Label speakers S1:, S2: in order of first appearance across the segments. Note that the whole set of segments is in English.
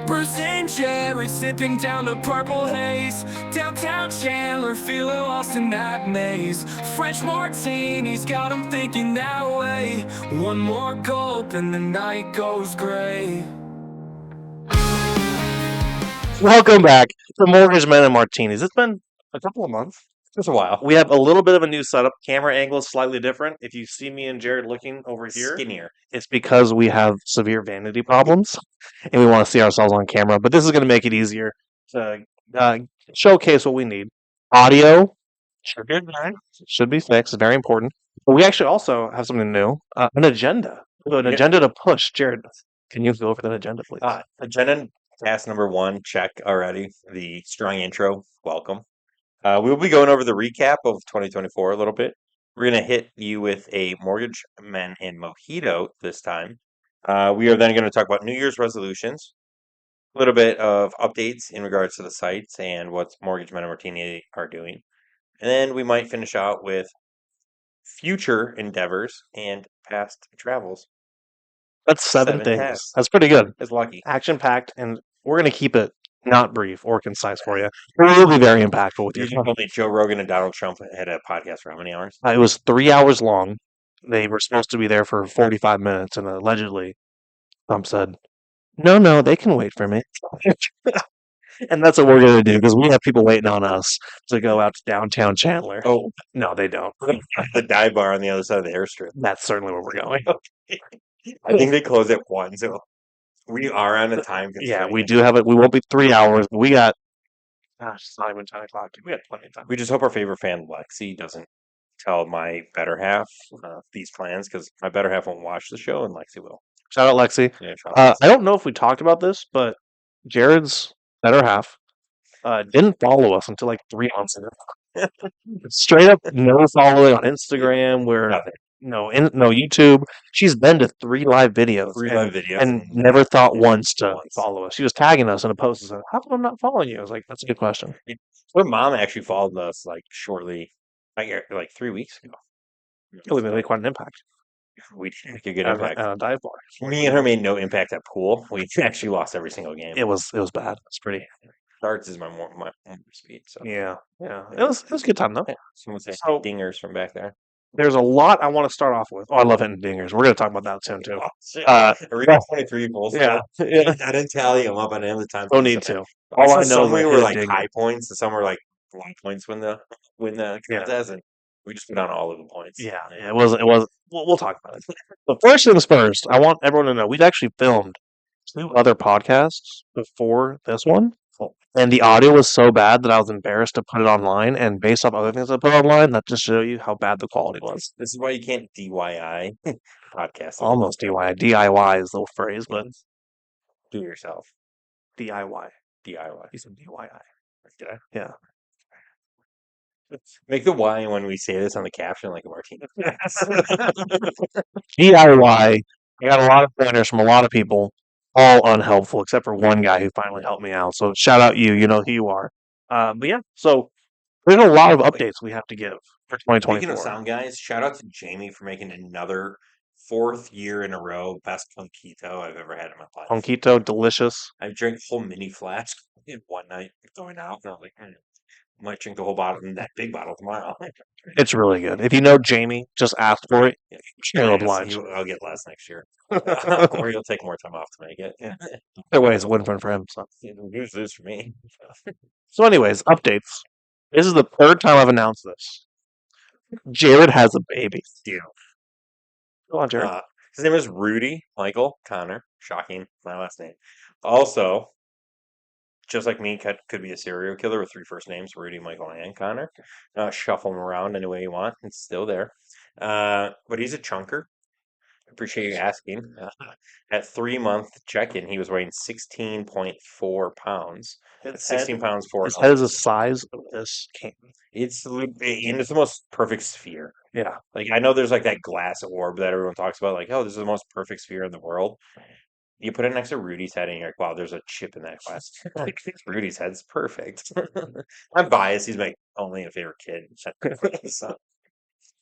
S1: Bruce and Jerry sipping down the purple haze. Downtown Chandler feeling lost in that maze. French martinis got him thinking that way. One more gulp and the night goes gray.
S2: Welcome back to Mortgage Men and Martinis. It's been a couple of months.
S3: Just a while.
S2: We have a little bit of a new setup. Camera angle is slightly different. If you see me and Jared looking over here,
S3: Skinnier.
S2: it's because we have severe vanity problems and we want to see ourselves on camera. But this is going to make it easier to showcase what we need. Audio should be fixed. It's very important. But we actually also have something new, an agenda. So an agenda to push. Jared, can you go over that agenda, please?
S3: Agenda task number 1, check already. The strong intro, welcome. We'll be going over the recap of 2024 a little bit. We're going to hit you with a Mortgage Men and Mojito this time. We are then going to talk about New Year's resolutions, a little bit of updates in regards to the sites and what Mortgage Men and Martini are doing. And then we might finish out with future endeavors and past travels.
S2: That's seven things.
S3: tasks.
S2: That's pretty good.
S3: It's lucky.
S2: Action packed, and we're going to keep it not brief or concise for you. It will be very impactful with you.
S3: You told me Joe Rogan and Donald Trump had a podcast for how many hours?
S2: It was 3 hours long. They were supposed to be there for 45 minutes, and allegedly, Trump said, no, they can wait for me. And that's what we're going to do, because we have people waiting on us to go out to downtown Chandler.
S3: Oh,
S2: No, they don't.
S3: the dive bar on the other side of the airstrip.
S2: That's certainly where we're going.
S3: I think they close at 1, so we are on a time
S2: Yeah,
S3: constraint.
S2: we do have it. We won't be 3 hours, but we got, gosh, it's not even 10 o'clock. We got plenty of time.
S3: We just hope our favorite fan, Lexi, doesn't tell my better half these plans, because my better half won't watch the show, and Lexi will.
S2: Shout out, Lexi.
S3: Yeah, shout out
S2: I don't know if we talked about this, but Jared's better half didn't follow us until like 3 months ago. Straight up no following on Instagram. We're
S3: Nothing.
S2: no YouTube. She's been to 3 live videos.
S3: 3 live videos.
S2: And never thought once to follow us. She was tagging us in a post and said, "How come I'm not following you?" I was like, "That's a good question."
S3: Her mom actually followed us like shortly, like 3 weeks ago.
S2: We made quite an impact
S3: We did make a good
S2: at
S3: impact.
S2: a dive bar.
S3: Me and her made no impact at pool. We actually lost every single game.
S2: It was bad. It's pretty.
S3: Darts is my more speed. So
S2: Yeah. It was a good time though.
S3: someone say
S2: So-
S3: dingers from back there.
S2: There's a lot I want to start off with. Oh, I love hitting dingers. We're going to talk about that soon too.
S3: I read 23 goals.
S2: Yeah.
S3: I didn't tally them up. I didn't have the time.
S2: Don't need to.
S3: All I know
S2: Some
S3: is we
S2: were
S3: were like
S2: hitting
S3: high points, and some were like low points when the
S2: Yeah.
S3: contest, and we just put on all of the points.
S2: Yeah, it was. We'll talk about it. But first things first, I want everyone to know we've actually filmed 2 other podcasts before this one, and the audio was so bad that I was embarrassed to put it online. And based off other things I put online, that just show you how bad the quality was.
S3: This is why you can't DIY podcast.
S2: Almost DIY. DIY is the phrase, but
S3: Do it yourself.
S2: DIY.
S3: DIY.
S2: You said DIY.
S3: Did I?
S2: Yeah.
S3: Make the Y when we say this on the caption like a martini.
S2: DIY. I got a lot of pointers from a lot of people, all unhelpful, except for one guy who finally helped me out. So shout out you. You know who you are. But yeah, so there's a lot of updates we have to give for
S3: Speaking
S2: 2024.
S3: of sound guys, shout out to Jamie for making another 4th year in a row best Mojito I've ever had in my life.
S2: Mojito, delicious.
S3: I drank a whole mini flask in one night going out, and I was like, I might drink the whole bottle and that big bottle tomorrow.
S2: It's really good. If you know Jamie, just ask for it. You'll oblige.
S3: I'll get less next year. Or you'll take more time off to make it.
S2: Yeah. Either way, it's a win-win for him. So.
S3: Lose for me.
S2: So anyways, updates. This is the 3rd time I've announced this. Jared has a baby.
S3: Deal.
S2: Go on, Jared.
S3: His name is Rudy Michael Connor. Shocking, my last name. Also, just like me, could be a serial killer with 3 first names, Rudy, Michael, and Connor. Shuffle them around any way you want. It's still there. But he's a chunker. Appreciate you asking. At 3-month check-in, he was weighing 16.4 pounds. That's 16 pounds 4
S2: His head is the size of this can.
S3: It's the most perfect sphere.
S2: Yeah.
S3: Like, I know there's like that glass orb that everyone talks about, like, oh, this is the most perfect sphere in the world. You put it next to Rudy's head, and you're like, wow, there's a chip in that glass. Like, Rudy's head's perfect. I'm biased. He's my only favorite kid. So,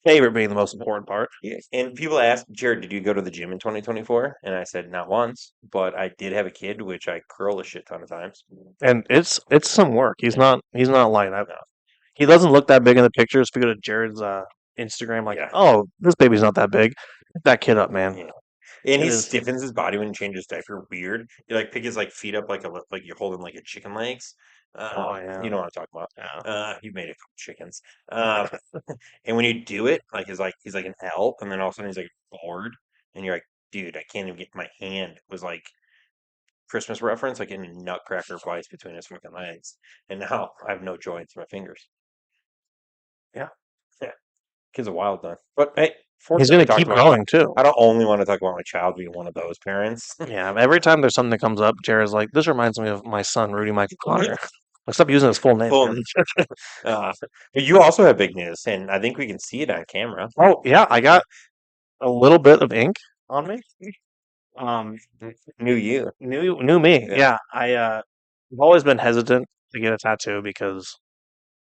S2: favorite being the most important part.
S3: Yeah. And people ask, Jared, did you go to the gym in 2024? And I said, not once, but I did have a kid, which I curl a shit ton of times.
S2: And it's some work. He's
S3: Yeah.
S2: not light.
S3: No.
S2: He doesn't look that big in the pictures. If you go to Jared's Instagram, like,
S3: Yeah.
S2: oh, this baby's not that big. Get that kid up, man.
S3: Yeah. And
S2: It
S3: he
S2: is.
S3: stiffens his body when he changes diaper. Weird. You like pick his like feet up like you're holding like a chicken legs.
S2: Oh yeah,
S3: You know what I'm talking about.
S2: yeah.
S3: You made a couple chickens. Uh, and when you do it, like he's like an L, and then all of a sudden he's like bored, and you're like, dude, I can't even get my hand. It was like Christmas reference, like in a nutcracker bites between his fucking legs, and now I have no joints in my fingers.
S2: Yeah.
S3: Yeah, kid's a wild one. But hey,
S2: He's
S3: fortunately,
S2: gonna
S3: we talked
S2: keep
S3: about.
S2: growing too.
S3: I don't only want to talk about my child being one of those parents.
S2: Yeah. Every time there's something that comes up, Jared's like, "This reminds me of my son, Rudy Michael Connor." Like, stop using his full name,
S3: Full.
S2: man.
S3: But you also have big news, and I think we can see it on camera.
S2: Oh yeah, I got a little bit of ink on me. Um,
S3: New you.
S2: new me.
S3: Yeah.
S2: Yeah, I've always been hesitant to get a tattoo because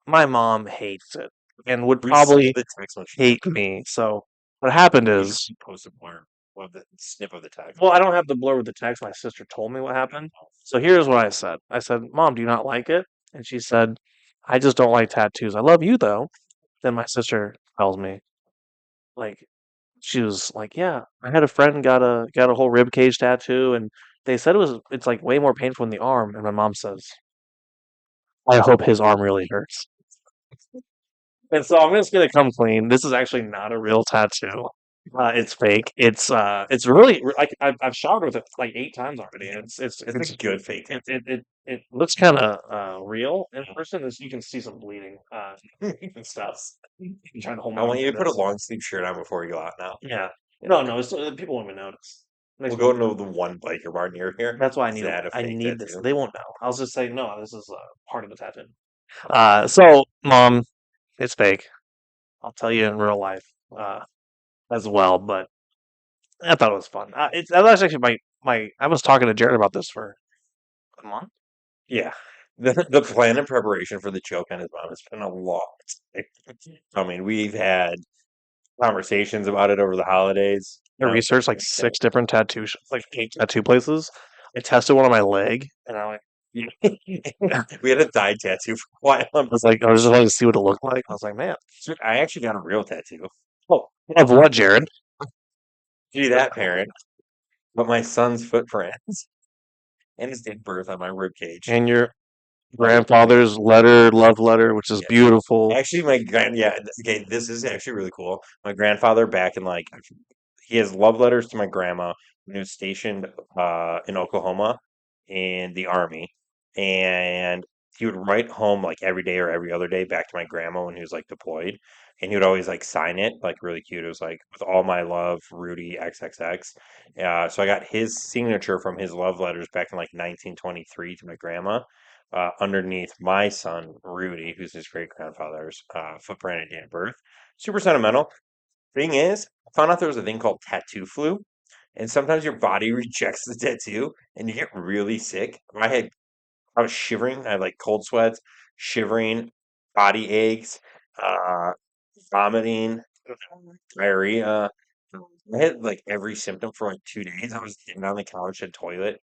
S2: my mom hates it and would
S3: We saw
S2: probably
S3: the text when she
S2: hate me. So what happened
S3: you
S2: is,
S3: just post a blur of the snip of the text.
S2: well, I don't have the blur with the text. My sister told me what happened. So here's what I said. I said, "Mom, do you not like it?" And she said, "I just don't like tattoos. I love you though." Then my sister tells me, like, she was like, "Yeah, I had a friend got a whole rib cage tattoo, and they said it's like way more painful in the arm." And my mom says, "I hope his arm really hurts." And so I'm just gonna come clean. This is actually not a real tattoo. It's fake. It's really like I've showered with it like 8 times already, and
S3: It's a good fake
S2: it looks kind of real in person. As you can see some bleeding and stuff. I'm trying to hold
S3: I
S2: my arm
S3: want you
S2: like
S3: to put a
S2: this.
S3: long sleeve shirt on before you go out now.
S2: Yeah. No, it's, people won't even notice.
S3: We'll go into the one biker bar near here.
S2: That's why
S3: Is that a
S2: I
S3: fake
S2: need this.
S3: tattoo?
S2: They won't know. I'll just say no. This is part of the tattoo. So mom, it's fake. I'll tell you in real life as well. But I thought it was fun. That was actually my. I was talking to Jared about this for a month.
S3: Yeah. The plan and preparation for the joke on his mom has been a lot. I mean, we've had conversations about it over the holidays.
S2: I researched like 6 different tattoo, like 8 tattoo places. I tested one on my leg, and I like,
S3: We had a thigh tattoo for a while.
S2: I was like, I was just wanting to see what it looked like. I was like, man,
S3: I actually got a real tattoo.
S2: oh, of what, Jared?
S3: Gee, that parent. But my son's footprints and his date of birth on my rib cage.
S2: And your grandfather's love letter, which is
S3: Yeah.
S2: beautiful.
S3: Actually, okay, this is actually really cool. My grandfather back in like he has love letters to my grandma when he was stationed in Oklahoma in the army, and he would write home like every day or every other day back to my grandma when he was like deployed, and he would always like sign it like really cute. It was like with all my love, Rudy XXX. So I got his signature from his love letters back in like 1923 to my grandma. Underneath my son Rudy, who's his great grandfather's footprint and date of birth. Super sentimental. Thing is, I found out there was a thing called tattoo flu, and sometimes your body rejects the tattoo and you get really sick. I was shivering. I had like cold sweats, shivering, body aches, uh, vomiting, diarrhea. I had like every symptom for like 2 days. I was sitting on the couch at toilet,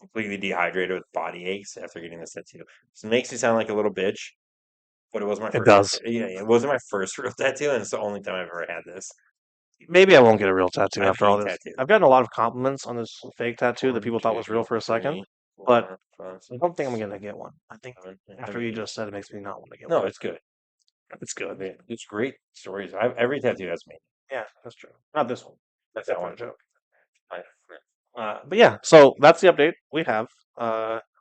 S3: completely dehydrated with body aches after getting this tattoo. So it makes me sound like a little bitch, but it was my
S2: It
S3: first.
S2: does.
S3: Yeah, it wasn't my first real tattoo, and it's the only time I've ever had this.
S2: Maybe I won't get a real tattoo
S3: I have
S2: after all
S3: hate
S2: this.
S3: tattoos.
S2: I've gotten a lot of compliments on this fake tattoo that
S3: One,
S2: people thought was real
S3: two,
S2: for a second,
S3: three,
S2: but
S3: four, five,
S2: I don't think I'm gonna get one. I think
S3: seven, eight,
S2: after you just said it makes me not want to get
S3: no,
S2: one.
S3: it's good.
S2: It's
S3: I
S2: good.
S3: mean, it's great stories. Every tattoo has me.
S2: Yeah, that's true. Not this one.
S3: That's
S2: That
S3: that
S2: one
S3: one.
S2: joke.
S3: I,
S2: But yeah, so that's the update we have.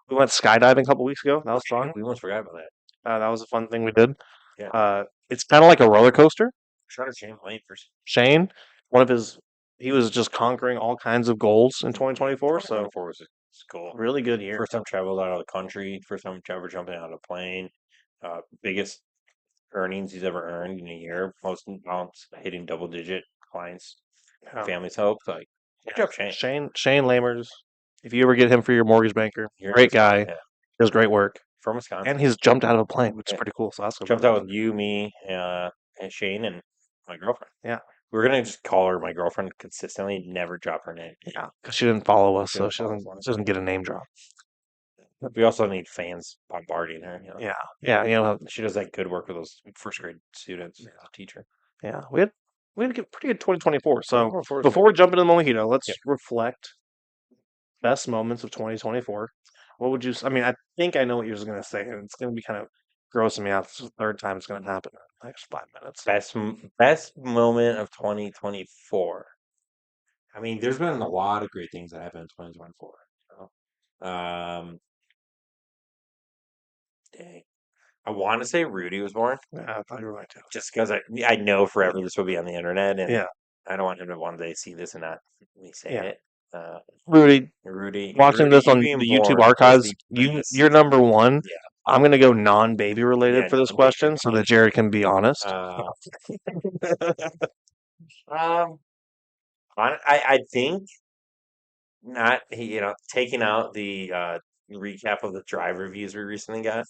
S2: We went skydiving a couple weeks ago. That was fun.
S3: we almost forgot about that.
S2: That was a fun thing we did.
S3: Yeah.
S2: It's kind of like a roller coaster.
S3: Trying to change lane first.
S2: Shane, one of his, he was just conquering all kinds of goals in 2024. So
S3: 2024 was cool.
S2: really good year.
S3: First time traveled out of the country. First time ever jumping out of a plane. Biggest earnings he's ever earned in a year. Most amounts hitting double digit clients.
S2: Yeah.
S3: Family's help. Like, good job, Shane.
S2: Shane Lamers. If you ever get him for your mortgage banker,
S3: You're
S2: great
S3: in Wisconsin,
S2: guy.
S3: yeah.
S2: Does great work.
S3: From Wisconsin.
S2: And he's jumped out of a plane, which is
S3: Yeah.
S2: pretty cool. So that's
S3: Jumped out with you, me, and Shane, and My girlfriend.
S2: Yeah.
S3: We're gonna just call her my girlfriend consistently, never drop her name.
S2: Yeah, because she didn't follow us,
S3: She
S2: so
S3: doesn't follow us on it.
S2: she doesn't get a name drop.
S3: We also need fans bombarding her. You know,
S2: Yeah, yeah,
S3: she does that good work with those first grade students as a teacher.
S2: yeah. We had a pretty good 2024. So
S3: 2024 is
S2: before
S3: good.
S2: we jump into the Mojito, let's
S3: Yep.
S2: reflect best moments of 2024. What would you? I mean, I think I know what you're going to say, and it's going to be kind of grossing me out. This is the third time it's going to happen in the next 5 minutes.
S3: Best moment of 2024. I mean, there's been a lot of great things that happened in 2024. So, dang. I want to say Rudy was born,
S2: Yeah, I thought you were right too.
S3: just because I know forever this will be on the internet, and
S2: Yeah,
S3: I don't want him to one day see this and not me say
S2: yeah.
S3: it. Uh,
S2: Rudy,
S3: Rudy,
S2: watching this
S3: you
S2: on
S3: being
S2: the YouTube
S3: born was
S2: archives,
S3: the
S2: you're number one.
S3: yeah,
S2: I'm going to go non-baby related
S3: yeah,
S2: for this
S3: no,
S2: question, so that Jared can be honest.
S3: uh, um, I think not, taking out the recap of the drive reviews we recently got.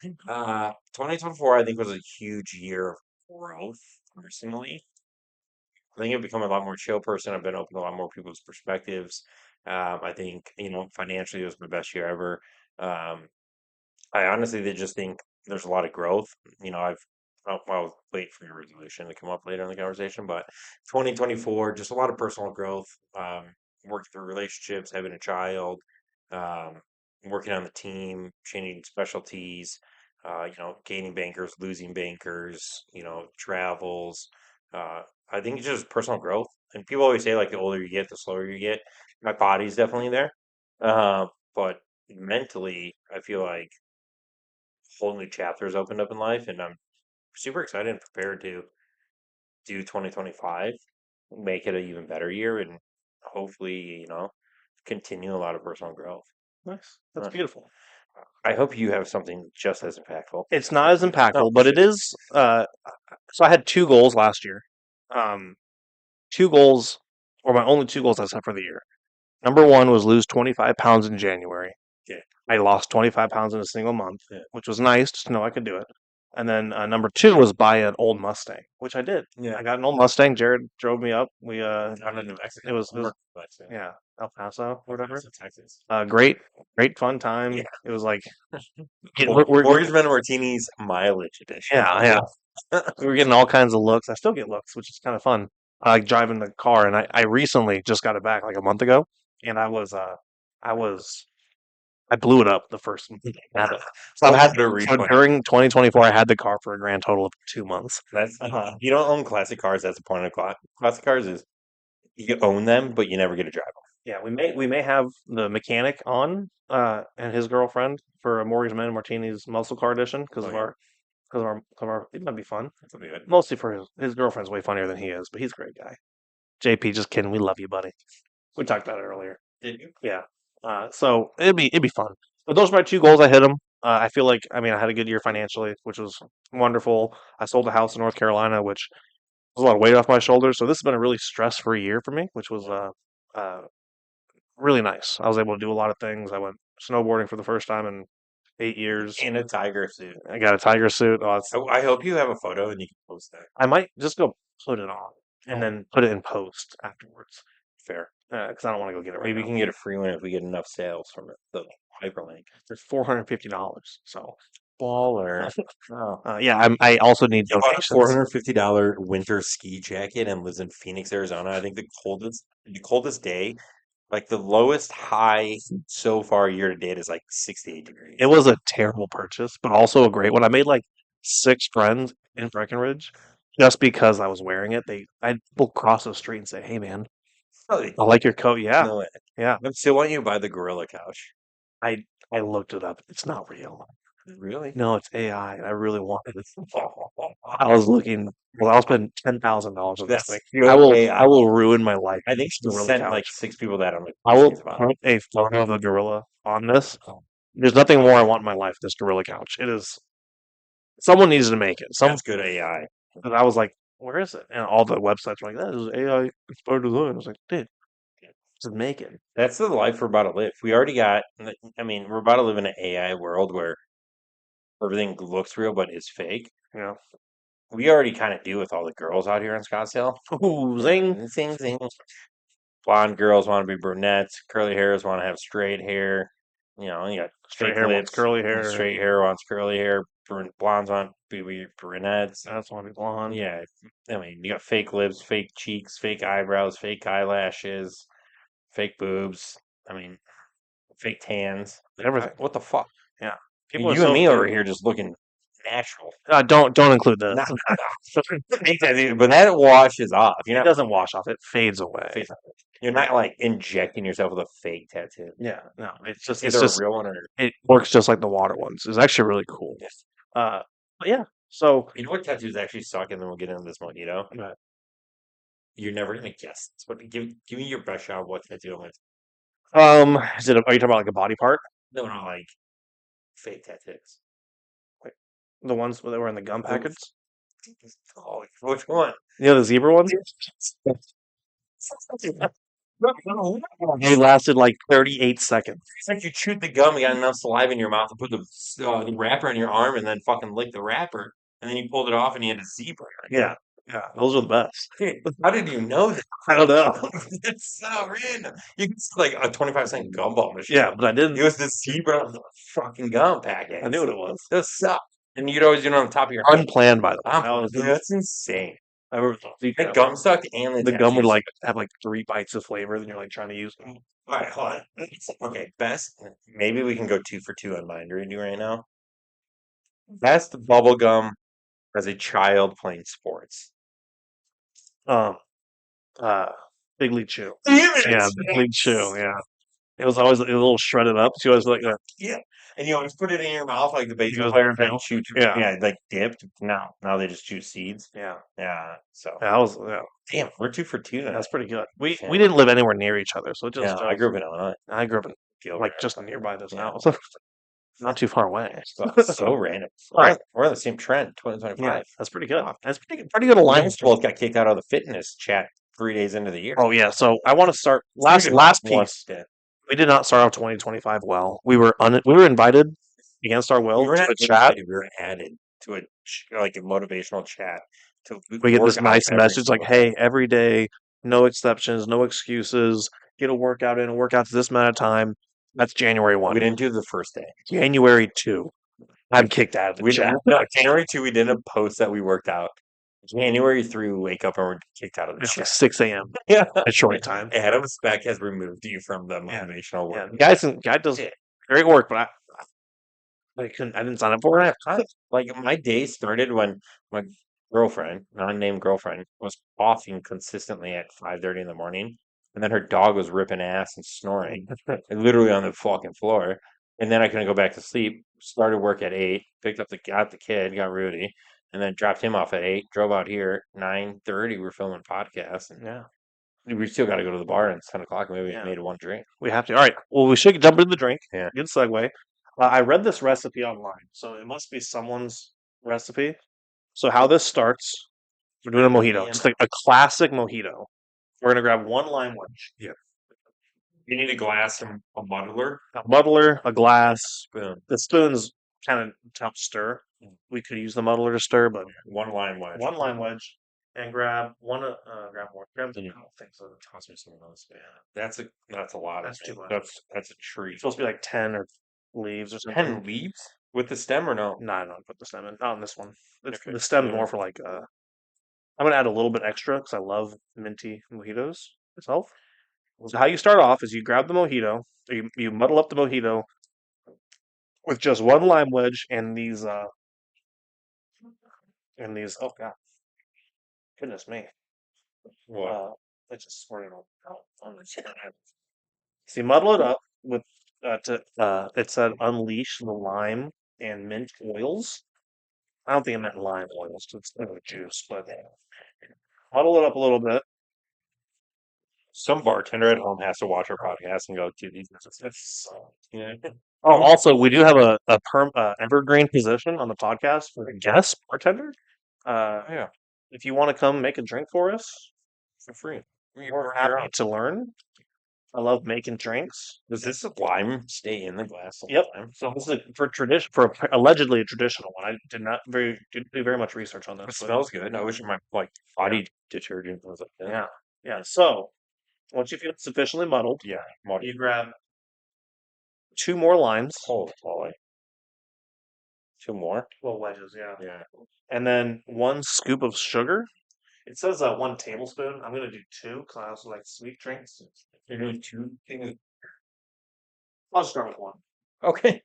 S3: 2024, I think, was a huge year of growth personally. I think I've become a lot more chill person. I've been open to a lot more people's perspectives. I think, financially, it was my best year ever. Um, I honestly did just think there's a lot of growth. I'll wait for your resolution to come up later in the conversation, but 2024, just a lot of personal growth, working through relationships, having a child, um, working on the team, changing specialties, gaining bankers, losing bankers, travels. Uh, I think it's just personal growth. And people always say, like, the older you get, the slower you get. My body's definitely there. But mentally, I feel like whole new chapters opened up in life, and I'm super excited and prepared to do 2025, make it an even better year, and hopefully, continue a lot of personal growth.
S2: Nice. That's
S3: Uh,
S2: beautiful.
S3: I hope you have something just as impactful.
S2: It's not as
S3: Oh,
S2: impactful, but it
S3: shoot.
S2: is. So I had two goals last year. Um, two goals, or my only two goals I set for the year. Number one was lose 25 pounds in January.
S3: Yeah.
S2: I lost 25 pounds in a single month,
S3: Yeah.
S2: which was nice to know I could do it. And then number two was buy an old Mustang, which I did.
S3: Yeah.
S2: I got an old Mustang. Jared drove me up.
S3: Down in New Mexico.
S2: It was
S3: Mexico.
S2: yeah, El Paso, whatever.
S3: Paso, Texas.
S2: Great fun time.
S3: Yeah.
S2: It was like
S3: Mortgage Men Martini's mileage edition.
S2: yeah. We were getting all kinds of looks. I still get looks, which is kind of fun. I like driving the car, and I recently just got it back like a month ago, and I was I blew it up the first month. I had it. So I've had
S3: The
S2: so
S3: refund.
S2: during 2024, I had the car for a grand total of 2 months.
S3: That's you don't own classic cars. That's the point of classic cars is you own them, but you never get to drive them.
S2: Yeah, we may have the mechanic on and his girlfriend for a Mortgage Men Martini's muscle car edition because
S3: Oh,
S2: of
S3: yeah.
S2: our it might be fun.
S3: That'll be good.
S2: Mostly for his girlfriend's way funnier than he is, but he's a great guy. JP, just kidding. We love you, buddy. We talked about it earlier.
S3: Did you?
S2: Yeah. So it'd be fun. But those are my two goals. I hit them. I feel like I mean I had a good year financially, which was wonderful. I sold a house in North Carolina, which was a lot of weight off my shoulders. So this has been a really stress-free year for me, which was uh really nice. I was able to do a lot of things. I went snowboarding for the first time in 8 years.
S3: In a tiger suit.
S2: I got a tiger suit. Oh,
S3: I hope you have a photo and you can post that.
S2: I might just go put it on and
S3: Oh.
S2: then put it in post afterwards.
S3: Fair.
S2: Because I don't want to go get it right
S3: Maybe we
S2: now.
S3: can get a free one if we get enough sales from it. The hyperlink.
S2: There's $450. So
S3: Baller. Oh.
S2: yeah, I also need
S3: You bought a
S2: donations.
S3: $450 winter ski jacket and lives in Phoenix, Arizona. I think the coldest day, like the lowest high so far year to date is like 68 degrees.
S2: It was a terrible purchase, but also a great one. I made like 6 friends in Breckenridge just because I was wearing it. I'd people cross the street and say, "Hey, man,
S3: Really?
S2: I like your coat." Yeah,
S3: No way.
S2: yeah.
S3: I still want you to buy the gorilla couch.
S2: I looked it up. It's not real.
S3: Really?
S2: No, it's AI. I really wanted it. I was looking. Well, I'll spend $10,000 on this
S3: That's
S2: thing.
S3: pure
S2: I
S3: AI.
S2: will ruin my life.
S3: I think
S2: with
S3: she
S2: this gorilla
S3: sent like
S2: couch.
S3: 6 people that. I'm like,
S2: I will
S3: serious about it.
S2: put a photo of the gorilla on this. There's nothing more I want in my life. This gorilla couch. It is. Someone needs to make it.
S3: That's good AI.
S2: And I was like, "Where is it?" And all the websites were like, "That is AI inspired design." I was like, "Dude, just make it."
S3: That's the life we're about to live. We already got, I mean, we're about to live in an AI world where everything looks real but is fake.
S2: You know.
S3: we already kind of do with all the girls out here in Scottsdale.
S2: Ooh, zing.
S3: Zing, zing. Blonde girls want to be brunettes. Curly hairs want to have straight hair. You got
S2: Straight
S3: fake
S2: hair wants
S3: lips.
S2: curly hair.
S3: Straight hair wants curly hair. Blondes want to be brunettes.
S2: That's want to be blonde.
S3: Yeah, I mean, you got fake lips, fake cheeks, fake eyebrows, fake eyelashes, fake boobs. I mean, fake tans.
S2: Everything.
S3: What the fuck?
S2: Yeah.
S3: And
S2: People are
S3: you and
S2: so
S3: me over
S2: good.
S3: here just looking natural.
S2: Don't include this.
S3: Not, but that washes off.
S2: It doesn't wash off. It fades away.
S3: You're not like injecting yourself with a fake tattoo.
S2: Yeah, no, it's just
S3: Either a real one or
S2: it works just like the water ones. It's actually really cool.
S3: yes.
S2: But yeah, so
S3: You know what tattoos actually suck, and then we'll get into this mojito.
S2: Right.
S3: You're never gonna guess this. But give me your best shot of what tattoo I'm
S2: are you talking about like a body part?
S3: No, like fake tattoos.
S2: The ones that were in the gum packets?
S3: Oh, which one?
S2: The zebra ones? They lasted like 38 seconds.
S3: It's like you chewed the gum, you got enough saliva in your mouth to put the wrapper on your arm, and then fucking lick the wrapper, and then you pulled it off, and you had a zebra.
S2: Yeah, those are the best.
S3: How did you know that?
S2: I don't know.
S3: It's so random. You can see like a 25-cent gumball machine.
S2: Yeah, but I didn't.
S3: It was the zebra on the fucking gum packet.
S2: I knew what it was.
S3: It sucked. And you'd always do it on the top of your head.
S2: Unplanned, by the way.
S3: That's insane.
S2: I remember
S3: That gum sucked, and
S2: the gum would like have like 3 bites of flavor, then you're like trying to use them.
S3: All right, hold on. Okay, best. Maybe we can go 2 for 2 on mine redo right now. Best bubble gum as a child playing sports.
S2: Big League Chew.
S3: Yeah,
S2: Big League Chew. Yeah, it was always a little shredded up. She was like,
S3: yeah, and you always put it in your mouth like the baseball
S2: goes,
S3: player
S2: you
S3: and
S2: know,
S3: chew.
S2: yeah.
S3: Like dipped. Now they just chew seeds.
S2: yeah.
S3: So
S2: That was
S3: damn, we're 2 for 2 now.
S2: that's pretty good. We
S3: Yeah.
S2: we didn't live anywhere near each other, so it just
S3: I grew up in Illinois.
S2: I grew up in
S3: Feel
S2: like
S3: bad.
S2: just nearby this
S3: Yeah.
S2: house, not too far away.
S3: So random.
S2: Right.
S3: We're on the same trend. 2025.
S2: Yeah, that's pretty good. That's pretty good alignment.
S3: Both got kicked out of the fitness chat 3 days into the year.
S2: Oh yeah, so I want to start last piece. We did not start off 2025 well. We were invited against our will to a chat.
S3: We were added to a motivational chat.
S2: We get this nice message like, "Hey, every day, no exceptions, no excuses. Get a workout in. A workout's this amount of time." That's January 1.
S3: We didn't do the first day.
S2: January 2. I'm kicked out of the chat.
S3: No, January 2, we didn't post that we worked out. January 3, we wake up and we're kicked out of the
S2: It's like
S3: chat.
S2: 6 a.m.
S3: Yeah.
S2: at short time.
S3: Adam Speck has removed you from the motivational
S2: Yeah,
S3: work.
S2: guy does great work, but I didn't sign up for it.
S3: Like my day started when my girlfriend, non-named girlfriend, was coughing consistently at 5:30 in the morning, and then her dog was ripping ass and snoring, literally on the fucking floor. And then I couldn't go back to sleep. Started work at 8, got the kid, got Rudy, and then dropped him off at 8. Drove out here 9:30. We're filming podcasts, and
S2: Yeah,
S3: we still got to go to the bar, and it's 10 o'clock. Maybe we made one drink.
S2: we have to. All right. Well, we should jump into the drink.
S3: Yeah.
S2: Good segue. I read this recipe online, so it must be someone's recipe. So how this starts? We're doing a mojito. It's like a classic mojito. We're gonna grab 1 lime wedge.
S3: Yeah. You need a glass and a muddler.
S2: A muddler, a glass.
S3: Boom.
S2: The spoons kind of help stir. We could use the muddler to stir, but
S3: 1 lime wedge.
S2: 1 lime wedge, and grab one. Grab more. Grab the. I don't think so.
S3: Toss me some of those. Yeah, that's a lot.
S2: That's too much.
S3: That's a treat.
S2: It's supposed to be like 10 or leaves or something.
S3: 10 leaves with the stem or no?
S2: No, I don't put the stem in. Not on this one.
S3: Okay.
S2: The stem's more for like. I'm gonna add a little bit extra because I love minty mojitos myself. So how you start off is you grab the mojito, or you muddle up the mojito with just 1 lime wedge and these. Oh god, goodness me!
S3: What?
S2: I just squirted on. So you muddle it up with it said unleash the lime and mint oils. I don't think it meant lime oils. It's juice, but muddle it up a little bit.
S3: Some bartender at home has to watch our podcast and go, dude, these yeah.
S2: Oh, also, we do have a evergreen position on the podcast for a guest bartender.
S3: Yeah,
S2: If you want to come make a drink for us,
S3: for free.
S2: we're happy to learn. I love making drinks.
S3: Does this lime stay in the glass the whole
S2: Yep.
S3: time?
S2: So this is allegedly a traditional one. I didn't do very much research on
S3: It
S2: this, but
S3: smells good. I wish my body detergent was like that.
S2: yeah, yeah. So once you feel it sufficiently muddled,
S3: Yeah. Muddy.
S2: you grab 2 more limes,
S3: Holy moly. 2 more?
S2: little wedges, yeah,
S3: Yeah.
S2: and then 1 scoop of sugar. It says 1 tablespoon. I'm gonna do 2 because I also like sweet drinks.
S3: You're doing 2 things.
S2: I'll start with 1.
S3: Okay.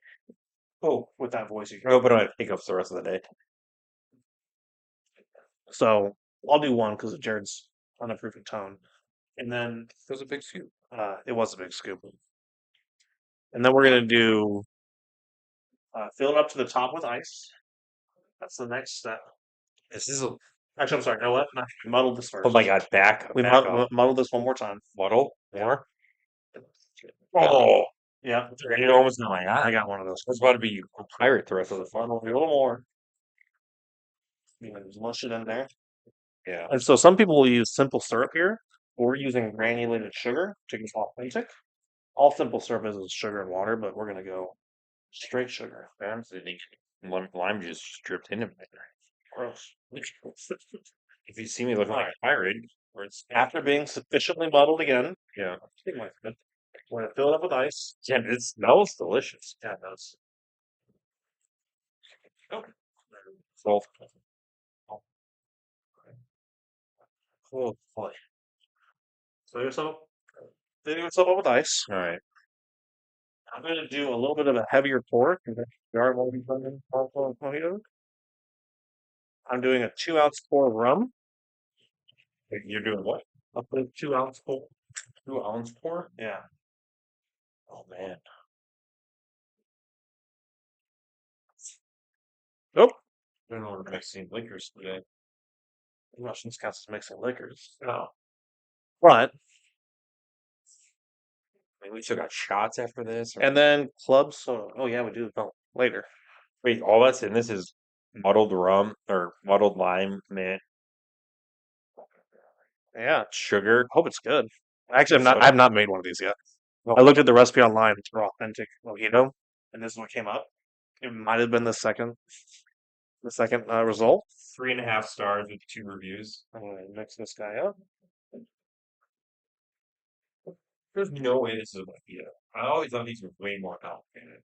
S2: Oh, with that voice you
S3: I hope I don't have hiccups the rest of the day.
S2: So I'll do 1 because of Jared's unapproving tone, and then
S3: It was a big scoop.
S2: it was a big scoop, and then we're gonna do fill it up to the top with ice. That's the next step.
S3: This is a.
S2: Actually, I'm sorry. You know what? No, we muddled this first.
S3: Oh my god, back.
S2: We
S3: back up.
S2: muddled this one more time.
S3: Muddle? More?
S2: Yeah.
S3: Oh!
S2: Yeah,
S3: You almost know my
S2: I
S3: eye.
S2: got one of those.
S3: I was about to be a pirate the rest of the fun.
S2: Muddle a little more. You know, just mush it in there.
S3: Yeah.
S2: And so some people will use simple syrup here. We're using granulated sugar to get authentic. All simple syrup is sugar and water, but we're gonna go straight sugar.
S3: I'm sitting. Lime juice just dripped into my
S2: Gross.
S3: If you see me looking like a pirate, or it's
S2: After being sufficiently muddled again,
S3: yeah.
S2: we're gonna fill it up with ice.
S3: Yeah, it smells delicious.
S2: Yeah, it does.
S3: So,
S2: Oh boy. Fill yourself up with ice.
S3: all right.
S2: I'm gonna do a little bit of a heavier pour. Mojito. I'm doing a 2-ounce pour of rum.
S3: Wait, you're doing what?
S2: I'll put a 2-ounce pour.
S3: 2-ounce pour?
S2: Yeah.
S3: Oh man.
S2: Nope.
S3: I don't know we're mixing liquors today.
S2: Russians counts as mixing liquors.
S3: No.
S2: But
S3: I mean, we still got shots after this. Or...
S2: and then club soda. Oh yeah, we do. Oh, later.
S3: Wait, all that's in this is muddled rum or muddled lime, mint,
S2: Yeah.
S3: sugar.
S2: Hope it's good. Actually,
S3: Soda.
S2: I've not made one of these yet. I looked at the recipe online for authentic mojito, and this is what came up. It might have been the second result.
S3: 3.5 stars with 2 reviews.
S2: I'm gonna mix this guy up.
S3: There's no way this is a mojito. I always thought these were way more complicated.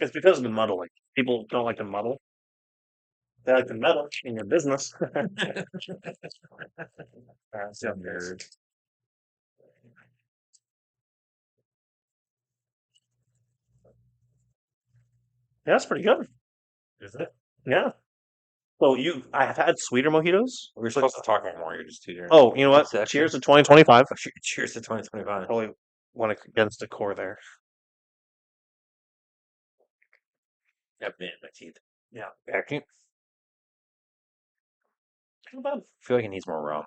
S2: It's because of the muddling. People don't like to muddle. They like to meddle in your business. Alright, let's see how it goes.
S3: Nerd.
S2: Yeah, that's pretty good.
S3: Is it?
S2: Yeah. So I have had sweeter mojitos.
S3: We were supposed to talk about more. You're just too there.
S2: Oh, you know what?
S3: Section.
S2: Cheers to 2025.
S3: Cheers to 2025.
S2: Probably went against the core there.
S3: Got mint in my teeth.
S2: Yeah.
S3: Actually,
S2: Not bad.
S3: I feel like it needs more rum.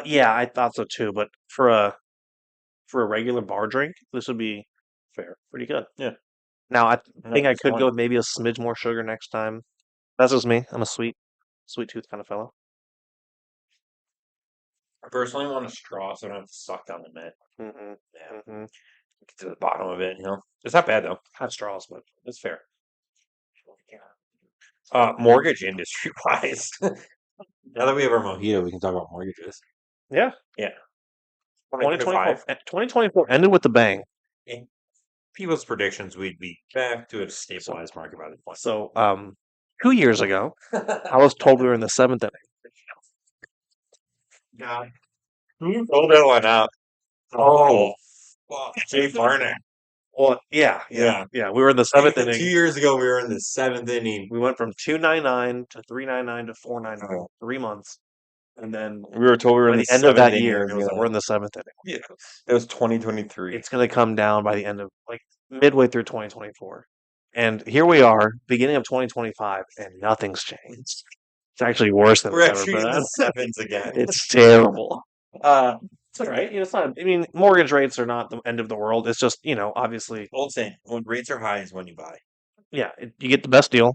S2: Yeah, I thought so too. But for a regular bar drink, this would be
S3: Fair.
S2: pretty good.
S3: Yeah.
S2: Now I think I
S3: it's
S2: could
S3: fine.
S2: go with maybe a smidge more sugar next time. That's just me. I'm a sweet tooth kind of fellow.
S3: I personally want a straw so I don't have to suck down the mint.
S2: Mm-hmm.
S3: Yeah.
S2: Mm-hmm.
S3: Get to the bottom of it, you know? It's not bad, though.
S2: Had straws, but
S3: It's fair. Mortgage industry wise. Now that we have our mojito, we can talk about mortgages.
S2: yeah.
S3: Yeah.
S2: 2024, 2024 ended with a bang.
S3: In people's predictions, we'd be back to a stabilized market by this point.
S2: So, 2 years ago, I was told we were in the 7th inning.
S3: God. Who rolled that one out? Oh, well, Jay Farner.
S2: Well, yeah. We were in the 7th
S3: 2
S2: inning.
S3: years ago, we were in the 7th inning.
S2: We went from 299 to 399 to 499, 3 months, and then
S3: We were told we were
S2: by
S3: in
S2: the
S3: the
S2: end of
S3: 7th
S2: that
S3: inning.
S2: year, it was like, we're in the 7th inning.
S3: Yeah, that was 2023.
S2: It's going to come down by the end of midway through 2024, and here we are, beginning of 2025, and nothing's changed. It's actually worse than
S3: We're
S2: it's ever
S3: actually in
S2: been.
S3: the sevens again.
S2: It's terrible. It's all right. It's not. I mean, mortgage rates are not the end of the world. It's just obviously,
S3: Old saying, when rates are high is when you buy.
S2: yeah, you get the best deal.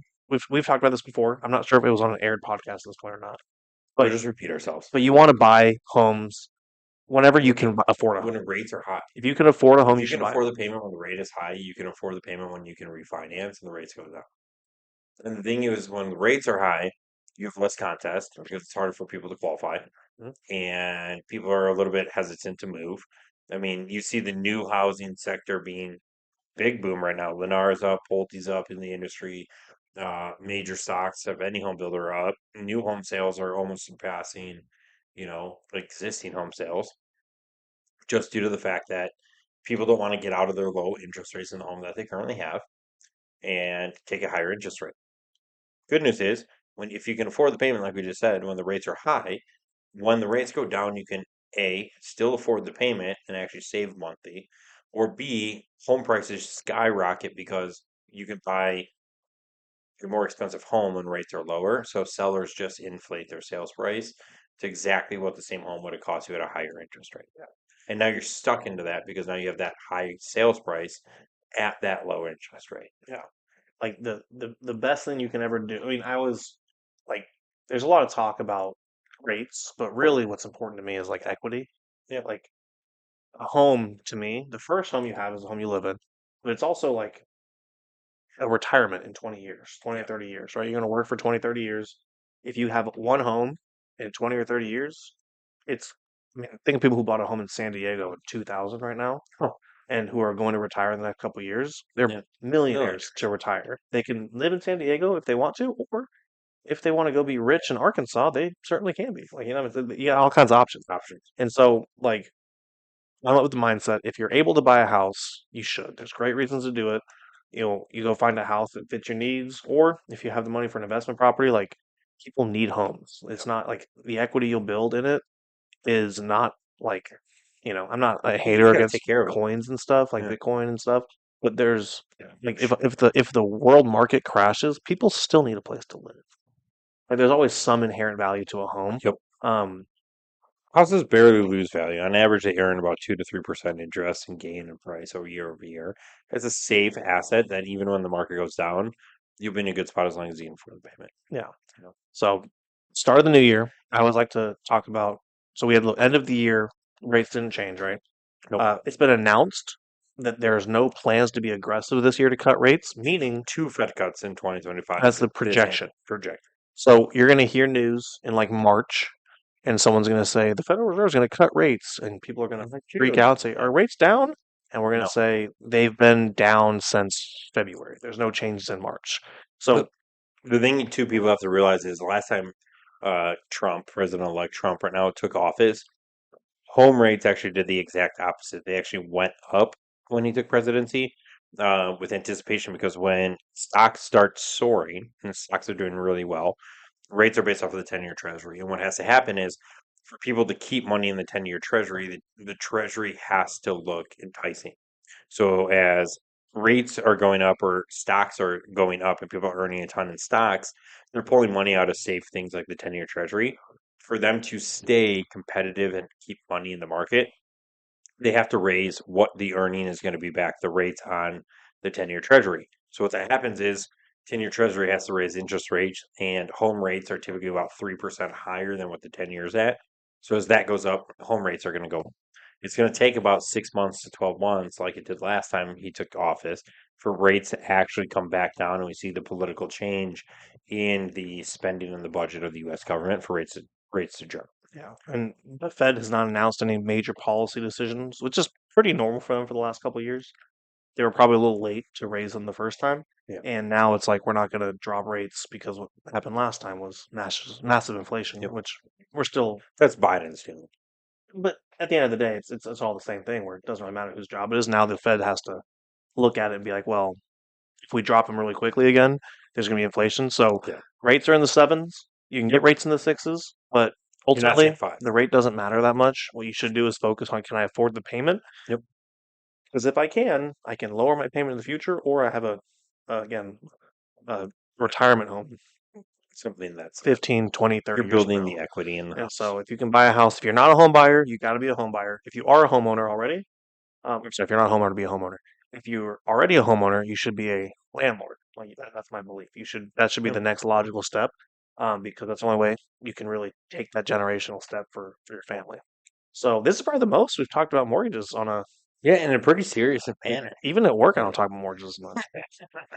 S2: We've talked about this before. I'm not sure if it was on an aired podcast at this point or not.
S3: We'll
S2: But
S3: just repeat ourselves.
S2: you want to buy homes whenever you can afford a
S3: when
S2: home.
S3: the rates are high.
S2: If you can afford a home,
S3: If
S2: you
S3: you
S2: should
S3: can
S2: buy
S3: afford
S2: it.
S3: the payment when the rate is high, you can afford the payment when you can refinance and the rates go down. And the thing is, when the rates are high, you have less contest because it's harder for people to qualify,
S2: Mhm.
S3: and people are a little bit hesitant to move. I mean, you see the new housing sector being big boom right now. Lennar's up, Pulte's up in the industry. Major stocks of any home builder are up. New home sales are almost surpassing, existing home sales, just due to the fact that people don't want to get out of their low interest rates in the home that they currently have and take a higher interest rate. Good news is, when if you can afford the payment, like we just said, when the rates are high, when the rates go down, you can A, still afford the payment and actually save monthly, or B, home prices skyrocket because you can buy a more expensive home when rates are lower. So sellers just inflate their sales price to exactly what the same home would have cost you at a higher interest rate. And now you're stuck into that because now you have that high sales price at that low interest rate.
S2: Yeah. Like the best thing you can ever do. I mean, I was like, there's a lot of talk about rates, but really what's important to me is like equity.
S3: Yeah.
S2: Like a home to me, the first home you have is the home you live in, but it's also like a retirement in 20 years, 20 or
S3: Yeah.
S2: 30 years, right? You're going to work for 20, 30 years. If you have one home in 20 or 30 years, it's, I mean, think of people who bought a home in San Diego in 2000 right now
S3: Huh.
S2: and who are going to retire in the next couple of years. They're
S3: Yeah.
S2: millionaires to retire. They can live in San Diego if they want to, or if they want to go be rich in Arkansas, they certainly can be. Like, you got all kinds of options.
S3: Options.
S2: And so, like, I went with the mindset if you're able to buy a house, you should. There's great reasons to do it. You go find a house that fits your needs, or if you have the money for an investment property, like people need homes. It's not like the equity you'll build in it is not like, I'm not a
S3: You
S2: hater
S3: just got to
S2: against
S3: take care of it.
S2: coins and stuff, like
S3: Yeah.
S2: Bitcoin and stuff, but there's
S3: Yeah.
S2: like if the world market crashes, people still need a place to live. Like there's always some inherent value to a home.
S3: Yep.
S2: Um,
S3: Houses barely lose value. On average, they earn about 2 to 3% interest and gain in price over year. It's a safe asset that even when the market goes down, you'll be in a good spot as long as you can afford the payment.
S2: yeah.
S3: You know?
S2: So, start of the new year, I always like to talk about. So we had the end of the year, rates didn't change, right?
S3: Nope.
S2: It's been announced that there's no plans to be aggressive this year to cut rates, meaning
S3: 2 Fed cuts in 2025.
S2: that's the projection. So you're going to hear news in like March, and someone's going to say the Federal Reserve is going to cut rates, and people are going to
S3: Like
S2: freak
S3: June.
S2: out and say, "Are rates down?" And we're going
S3: No.
S2: to say they've been down since February. There's no changes in March. So
S3: The thing too people have to realize is the last time President-elect Trump right now took office, home rates actually did the exact opposite. They actually went up when he took presidency with anticipation because when stocks start soaring and stocks are doing really well, rates are based off of the 10-year treasury. And what has to happen is for people to keep money in the 10-year treasury, the treasury has to look enticing. So as rates are going up or stocks are going up and people are earning a ton in stocks, they're pulling money out of safe things like the 10-year treasury. For them to stay competitive and keep money in the market, they have to raise what the earning is going to be back, the rates on the 10-year treasury. So what that happens is 10-year treasury has to raise interest rates and home rates are typically about 3% higher than what the 10 years at. So as that goes up, home rates are going to go up. It's going to take about 6 months to 12 months, like it did last time he took office, for rates to actually come back down, and we see the political change in the spending and the budget of the U.S. government for rates to jump.
S2: yeah, and the Fed has not announced any major policy decisions, which is pretty normal for them for the last couple of years. They were probably a little late to raise them the first time,
S3: Yeah,
S2: and now it's like we're not going to drop rates because what happened last time was massive inflation,
S3: yep.
S2: which we're still.
S3: That's Biden's doing.
S2: But at the end of the day, it's all the same thing. Where it doesn't really matter whose job it is. Now the Fed has to look at it and be like, well, if we drop them really quickly again, there's going to be inflation. So
S3: Yeah,
S2: rates are in the sevens. You can get rates in the sixes, but
S3: you're not seeing
S2: ultimately
S3: five.
S2: the rate doesn't matter that much. What you should do is focus on can I afford the payment?
S3: Yep.
S2: Because if I can lower my payment in the future, or I have again a retirement home
S3: Something that's
S2: 15, 20,
S3: you're
S2: 30 years from
S3: building
S2: now.
S3: the equity in the
S2: Yeah,
S3: house.
S2: so if you can buy a house, if you're not a home buyer, you got to be a home buyer. If you are a homeowner already, so if you're not a homeowner, be a homeowner. If you're already a homeowner, you should be a landlord. Like that's my belief. That should be
S3: Yep.
S2: the next logical step, because that's the only way you can really take that generational step for your family. So this is probably the most we've talked about mortgages on a.
S3: Yeah, in a pretty serious manner.
S2: Even at work, I don't talk about mortgages as much.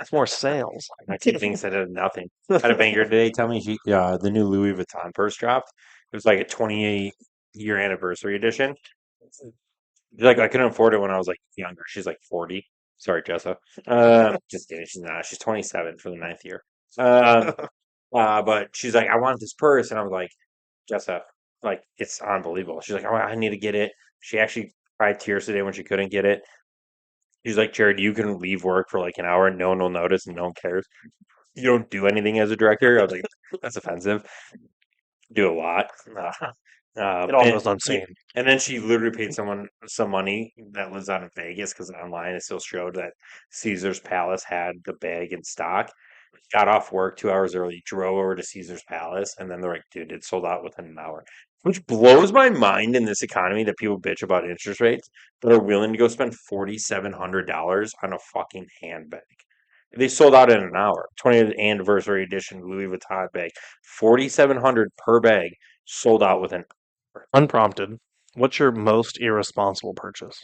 S2: It's more sales.
S3: My team thinks I did nothing. I had a banker today tell me the new Louis Vuitton purse dropped. It was like a 28-year anniversary edition. She's like, I couldn't afford it when I was like younger. She's like 40. Sorry, Jessa. Just kidding. She's not. She's 27 for the ninth year. Um, but she's like, I want this purse, and I was like, Jessa, like it's unbelievable. She's like, oh, I need to get it. She actually cried tears today when she couldn't get it. She's like, Jared, you can leave work for like an hour and no one will notice and no one cares. You don't do anything as a director. I was like, that's offensive. Do a lot.
S2: It all
S3: And
S2: goes unseen.
S3: and then she literally paid someone some money that lives out in Vegas because online it still showed that Caesar's Palace had the bag in stock. Got off work 2 hours early, drove over to Caesar's Palace, and then they're like, dude, it sold out within an hour. Which blows my mind in this economy that people bitch about interest rates, but are willing to go spend $4,700 on a fucking handbag. They sold out in an hour. 20th anniversary edition Louis Vuitton bag. 4,700 per bag, sold out within
S2: Unprompted. What's your most irresponsible purchase?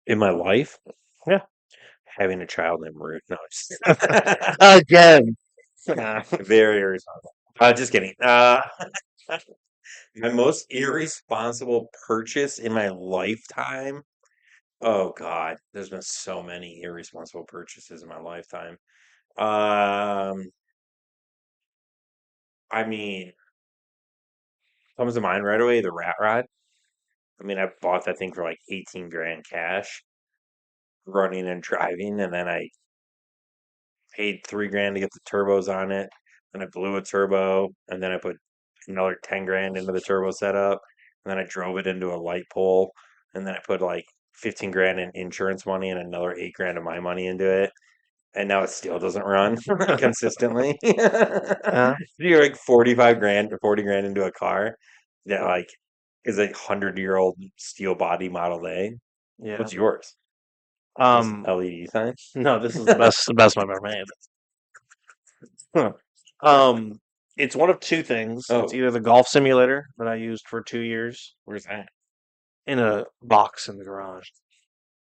S3: in my life.
S2: Yeah.
S3: Having a child named Ruth. No, just
S2: Again.
S3: very irresponsible. Just kidding. My most irresponsible purchase in my lifetime. Oh God, there's been so many irresponsible purchases in my lifetime. Um, I mean, comes to mind right away, the rat rod. I mean, I bought that thing for like 18 grand cash, running and driving, and then I paid 3 grand to get the turbos on it. Then I blew a turbo, and then I put another 10 grand into the turbo setup, and then I drove it into a light pole, and then I put like 15 grand in insurance money and another 8 grand of my money into it. And now it still doesn't run consistently.
S2: Yeah.
S3: You're like 45 grand or 40 grand into a car that like is a 100-year-old steel body Model A.
S2: Yeah.
S3: What's yours? LED sign?
S2: No, this is the best I've ever made. Huh. It's one of two things.
S3: Oh.
S2: It's either the golf simulator that I used for 2 years
S3: Where's that?
S2: in a box in the garage,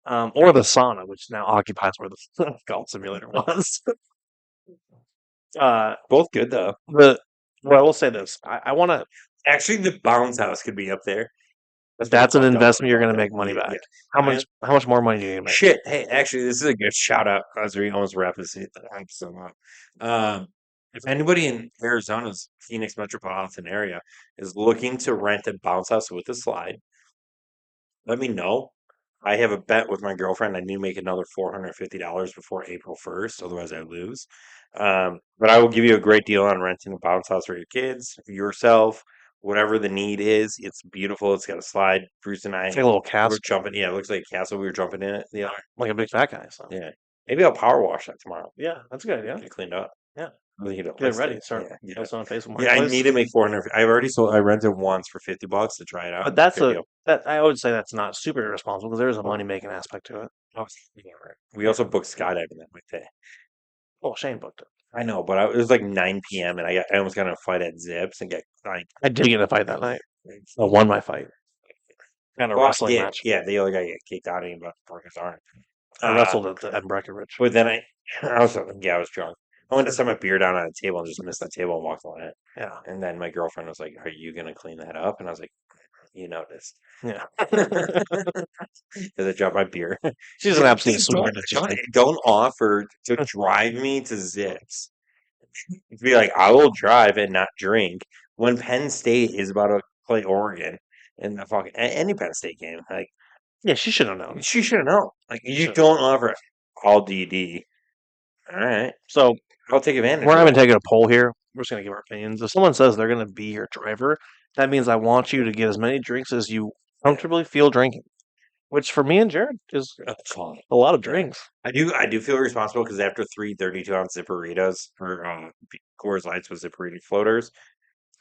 S2: or the sauna, which now occupies where the golf simulator was.
S3: Both good though.
S2: Well, I will say this: I want to.
S3: Actually, the bounce house could be up there.
S2: That's an
S3: fucked up
S2: investment you're
S3: about
S2: going to
S3: that.
S2: make money
S3: Yeah,
S2: back.
S3: yeah.
S2: How much? How much more money do you need to make?
S3: Shit. Hey, actually, this is a good shout out as we almost wrap this episode up. If anybody in Arizona's Phoenix metropolitan area is looking to rent a bounce house with a slide, let me know. I have a bet with my girlfriend. I need to make another $450 before April 1st, otherwise I lose. But I will give you a great deal on renting a bounce house for your kids, yourself, whatever the need is. It's beautiful. It's got a slide. Bruce and I
S2: It's like a little
S3: we're
S2: castle,
S3: jumping. Yeah, it looks like a castle. We were jumping in it the other.
S2: like a big fat guy. So
S3: Yeah, maybe I'll power wash that tomorrow.
S2: yeah, that's a good idea.
S3: Get it cleaned up.
S2: Yeah.
S3: You know,
S2: Get it ready. Start
S3: Yeah,
S2: post on Facebook
S3: yeah. I
S2: Marketplace.
S3: need to make 400. I've already sold. I rented once for $50 to try it out.
S2: But that's
S3: Good
S2: a
S3: deal.
S2: that I would say that's not super irresponsible because there is a money making aspect to it.
S3: Oh, yeah, right. We also booked skydiving that day.
S2: Well, Shane booked it.
S3: I know, but it was like 9 p.m. and I almost got in a fight at Zips and get like
S2: I did get in a fight that night. I won my fight. Kind of wrestling
S3: yeah,
S2: match.
S3: yeah. The other guy get kicked out of him, but broke his arm.
S2: I wrestled at Breckenridge.
S3: But then I was drunk. I went to set my beer down on a table and just missed the table and walked on it.
S2: Yeah.
S3: And then my girlfriend was like, "Are you gonna clean that up?" And I was like, "You noticed."
S2: Yeah.
S3: As I dropped my beer.
S2: She's an absolute
S3: Just
S2: sweetheart.
S3: don't offer to drive me to Zips. Be like, I will drive and not drink when Penn State is about to play Oregon in the fucking any Penn State game. Like,
S2: Yeah, she should have known.
S3: she should have known. Like, you
S2: Should've.
S3: don't offer all DD. All right,
S2: So
S3: I'll take advantage.
S2: we're not
S3: of
S2: even
S3: it.
S2: taking a poll here. We're just gonna give our opinions. If someone says they're gonna be your driver, that means I want you to get as many drinks as you comfortably feel drinking. Which for me and Jared is a lot of drinks.
S3: I do feel responsible because after 3 32-ounce Zipperitas or Coors Lights with Zipperita floaters,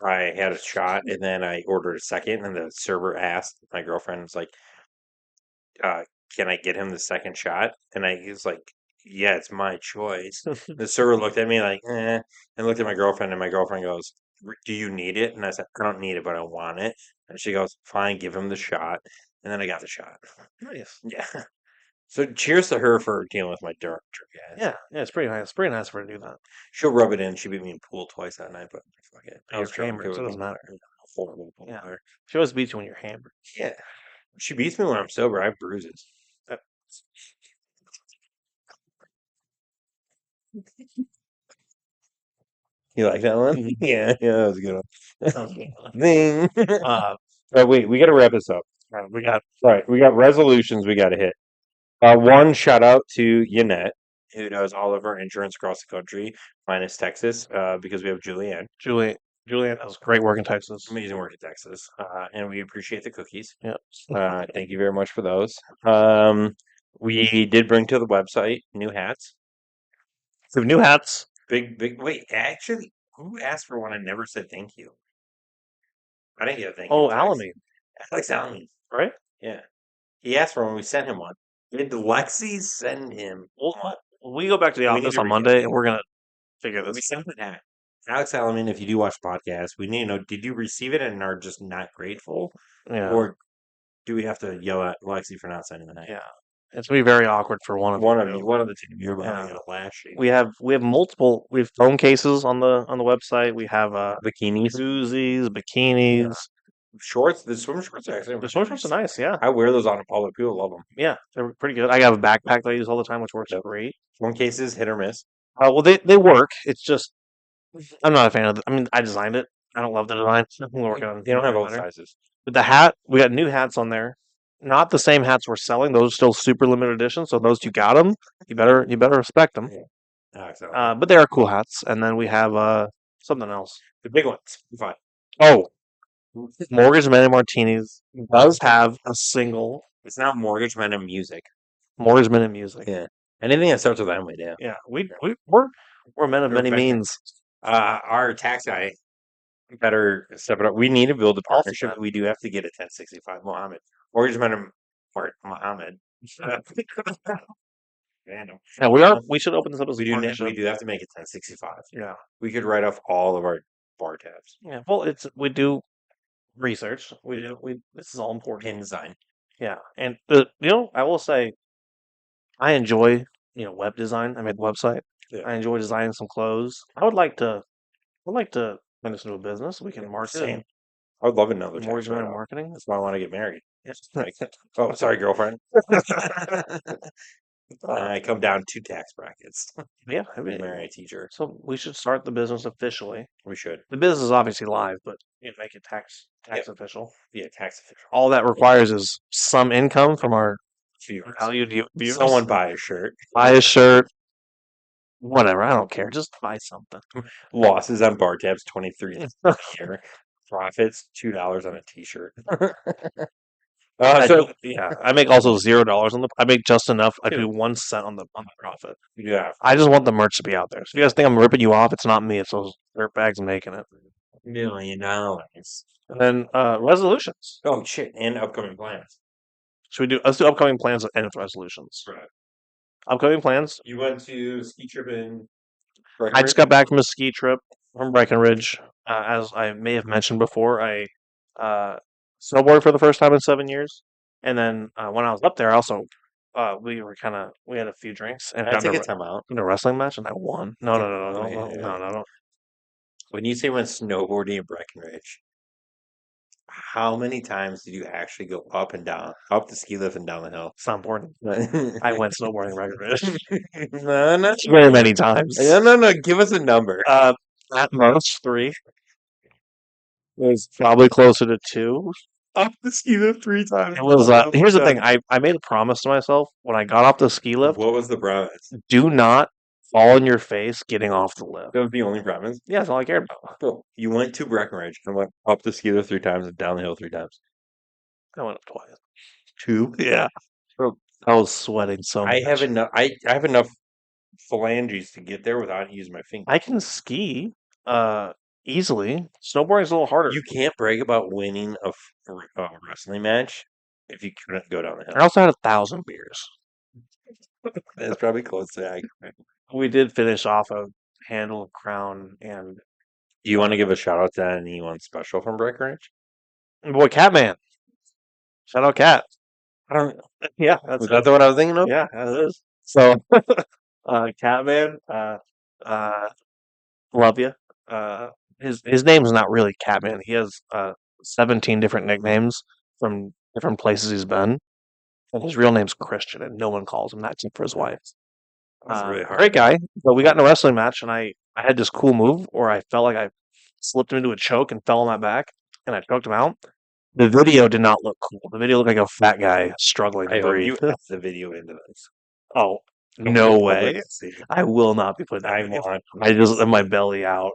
S3: I had a shot and then I ordered a second, and the server asked my girlfriend was like, "Can I get him the second shot?" And I was like, "Yeah, it's my choice." The server looked at me like, "Eh," and looked at my girlfriend, and my girlfriend goes, Do you need it? And I said, I don't need it, but I want it. And she goes, fine, give him the shot. And then I got the shot.
S2: Nice.
S3: Yeah. So cheers to her for dealing with my jerk ass.
S2: Yeah, it's pretty nice. It's pretty nice for her to do that.
S3: She'll rub it in. She beat me in pool twice that night, but fuck it. I
S2: You're
S3: was drunk.
S2: hammered, so it doesn't matter.
S3: Horrible pool
S2: Yeah.
S3: player.
S2: She always beats you when you're hammered.
S3: Yeah. She beats me when I'm sober. I have bruises.
S2: That-
S3: You like that one?
S2: Mhm.
S3: Yeah, that was a good one.
S2: Sounds good.
S3: Ding.
S2: Uh,
S3: Wait, we got to wrap this up.
S2: we got
S3: Right, we got resolutions we got to hit. One shout out to Yannette, who does all of our insurance across the country, minus Texas, because we have Julianne.
S2: Julian does great work in Texas.
S3: Amazing work in Texas, and we appreciate the cookies.
S2: Yeah.
S3: Thank you very much for those. We did bring to the website new hats.
S2: So new hats.
S3: Big. Wait, actually, who asked for one? I never said thank you. I didn't get a thank you.
S2: Oh,
S3: text.
S2: Alameen,
S3: Alex Allen.
S2: right?
S3: Yeah. He asked for one. We sent him one. Did Lexi send him one?
S2: We go back to the
S3: We need
S2: office
S3: to
S2: on
S3: read
S2: Monday, and we're gonna figure
S3: We
S2: this.
S3: sent him that. Alex Alamin, if you do watch the podcast, we need to know, did you receive it and are just not grateful?
S2: Yeah,
S3: Or do we have to yell at Lexi for not sending the hat?
S2: yeah. It's gonna be very awkward for one of
S3: One
S2: you.
S3: of you, one of the two. You're about to
S2: Yeah.
S3: get a lashing.
S2: We have multiple. We have phone cases on the website. We have
S3: Bikinis,
S2: koozies, bikinis.
S3: shorts. The swim shorts are actually
S2: The swim shorts are nice. Yeah,
S3: I wear those on in public. People love them.
S2: yeah, they're pretty good. I have a backpack that I use all the time, which works
S3: Yep.
S2: great.
S3: Phone cases, hit or miss.
S2: Well, they work. It's just I'm not a fan of it. I mean, I designed it. I don't love the design. I'm working on.
S3: They don't have all
S2: better.
S3: sizes.
S2: But the hat, we got new hats on there. Not the same hats we're selling. Those are still super limited edition. So those you got them, you better respect them.
S3: So,
S2: But they are cool hats. And then we have something else.
S3: the big ones. Fine.
S2: Oh, Mortgage Men and Martinis does have a single
S3: It's not Mortgage Men and Music.
S2: Mortgage Men and Music.
S3: Yeah. Anything that starts with M, we do.
S2: Yeah, we're men of many means.
S3: Our tax guy better step it up. We need to build a partnership.
S2: that.
S3: We do have to get a 1065 Mohammed. Mortgage Men and Mohammed. Random.
S2: Yeah, we should open this up as
S3: We
S2: a
S3: do,
S2: partnership.
S3: we do have to make it 1065.
S2: Yeah.
S3: We could write off all of our bar tabs.
S2: Yeah. Well, we do research. This is all important.
S3: Pin design.
S2: Yeah. And I will say I enjoy, web design. I made the website.
S3: Yeah.
S2: I enjoy designing some clothes. I'd like to turn this into a business. We can market
S3: Same.
S2: it.
S3: I would love another
S2: Mortgage
S3: tax
S2: Men and
S3: write-off.
S2: marketing.
S3: That's why I want to get married. Oh, sorry, girlfriend. I come down 2 tax brackets.
S2: Yeah.
S3: We marry a teacher.
S2: So we should start the business officially.
S3: We should.
S2: The business is obviously live, but make it tax official.
S3: Yeah, tax official.
S2: All that requires is some income from our
S3: Viewers.
S2: valued viewers.
S3: Someone buy a shirt.
S2: Buy a shirt. Whatever. I don't care. Just buy something.
S3: Losses on bar tabs 23 a year. Profits $2 on a t-shirt.
S2: I make also $0 on the. I make just enough. I
S3: Dude.
S2: do 1 cent on the profit.
S3: Yeah.
S2: I just want the merch to be out there. So if you guys think I'm ripping you off, it's not me. It's those dirtbags making it.
S3: $1 million.
S2: And then resolutions.
S3: Oh shit! And upcoming plans.
S2: Let's do upcoming plans and with resolutions.
S3: Right.
S2: Upcoming plans.
S3: You went to ski trip in.
S2: I just got back from a ski trip from Breckenridge. As I may have mentioned before, I snowboarded for the first time in 7 years. And then when I was up there, also we had a few drinks and
S3: I
S2: got
S3: take
S2: in
S3: a time out.
S2: a wrestling match, and I won. No.
S3: Yeah. When you say went snowboarding in Breckenridge, how many times did you actually go up and down, up the ski lift and down the hill?
S2: It's not important. I went snowboarding in Breckenridge
S3: No.
S2: very many times.
S3: No. Give us a number.
S2: At most 3. It was probably closer to 2.
S3: Up the ski lift 3 times.
S2: It was. Here's the thing. I made a promise to myself when I got off the ski lift.
S3: What was the promise?
S2: Do not fall on your face getting off the lift.
S3: That was the only promise.
S2: Yeah, that's all I cared about.
S3: Cool. You went to Breckenridge and went up the ski lift 3 times and down the hill 3 times.
S2: I went up twice.
S3: 2?
S2: Yeah. I was sweating so much.
S3: I have enough. I have enough phalanges to get there without using my fingers.
S2: I can ski easily. Snowboarding's a little harder.
S3: You can't brag about winning a wrestling match if you couldn't go down the
S2: I
S3: hill.
S2: also had 1,000 beers.
S3: That's probably close to accurate.
S2: We did finish off a handle of Crown and
S3: Do you want to give a shout out to anyone special from Breckenridge?
S2: Boy, Catman. Shout out Cat.
S3: I don't.
S2: Yeah, that's
S3: Was that the one I was thinking of?
S2: Yeah, that is. So, Catman, love you. His name's not really Catman. He has 17 different nicknames from different places he's been, and his real name's Christian, and no one calls him that except for his wife.
S3: That's really hard.
S2: Great guy, but we got in a wrestling match, and I had this cool move where I felt like I slipped him into a choke and fell on my back, and I choked him out. The video did not look cool. The video looked like a fat guy struggling
S3: I
S2: to
S3: hope
S2: breathe.
S3: you have the video into this.
S2: Oh,
S3: I
S2: no
S3: want
S2: way.
S3: to see.
S2: I will not be putting that
S3: I
S2: video.
S3: want.
S2: I just have my belly out.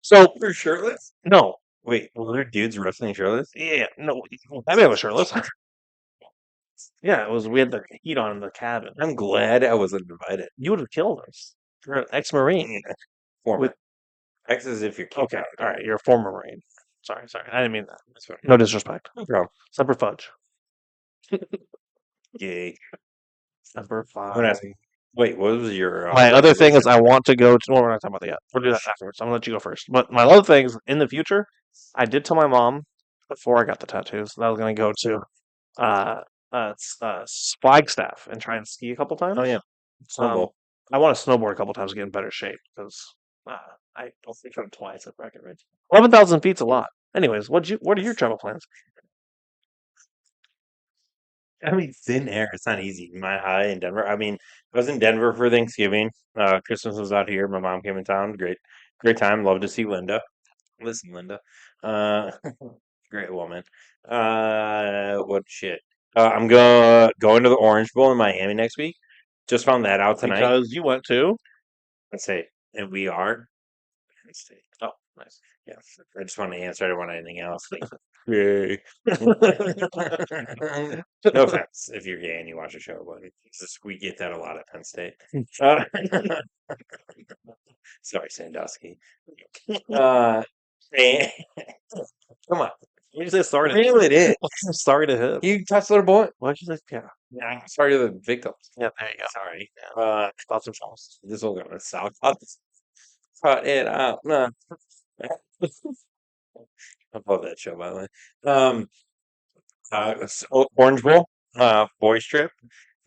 S2: So
S3: You're shirtless?
S2: no,
S3: Wait, were there dudes wrestling shirtless?
S2: yeah, no. I mean, I was shirtless. Yeah, it was. We had the heat on in the cabin.
S3: I'm glad I wasn't invited.
S2: You would have killed us. You're an ex-marine.
S3: Yeah. Former.
S2: With-
S3: X is if you're kicked
S2: Okay,
S3: out.
S2: all right. You're a former marine. Sorry. I didn't mean that.
S3: That's fine.
S2: No disrespect.
S3: No problem.
S2: Semper Fudge.
S3: Yay.
S2: Semper
S3: I'm gonna ask
S2: Fi.
S3: Wait, what was your
S2: My other thing is
S3: resolution?
S2: I want to go to. Well, we're not talking about that yet. We'll do that afterwards. I'm gonna let you go first. But my other thing is in the future, I did tell my mom before I got the tattoos that I was gonna go to Flagstaff and try and ski a couple times.
S3: Oh yeah,
S2: Um,
S3: snowball.
S2: I want to snowboard a couple times to get in better shape because I don't think I'm twice at Breckenridge. 11,000 feet's a lot. Anyways, what are your travel plans?
S3: I mean, thin air. It's not easy. My high in Denver. I mean, I was in Denver for Thanksgiving. Christmas was out here. My mom came in town. Great time. Love to see Linda. Listen, Linda. Uh, great woman. What shit? I'm going to the Orange Bowl in Miami next week. Just found that out tonight.
S2: Because you went to.
S3: Let's say, and we are. Penn State.
S2: Oh, nice.
S3: Yeah, I just want to answer. I don't want anything else. Yay. No offense if you're gay and you watch a show, but it's just, we get that a lot at Penn State. Uh, sorry, Sandusky. And- come on.
S2: You just say sorry to
S3: Reel it in.
S2: sorry to him.
S3: You touched little boy.
S2: Why'd you say yeah?
S3: Yeah, sorry to the victims.
S2: Yeah, there you go.
S3: Sorry.
S2: Thoughts and feelings.
S3: This will go to South. Cut it out. No. I love that show, by the way. Orange Bowl, boys trip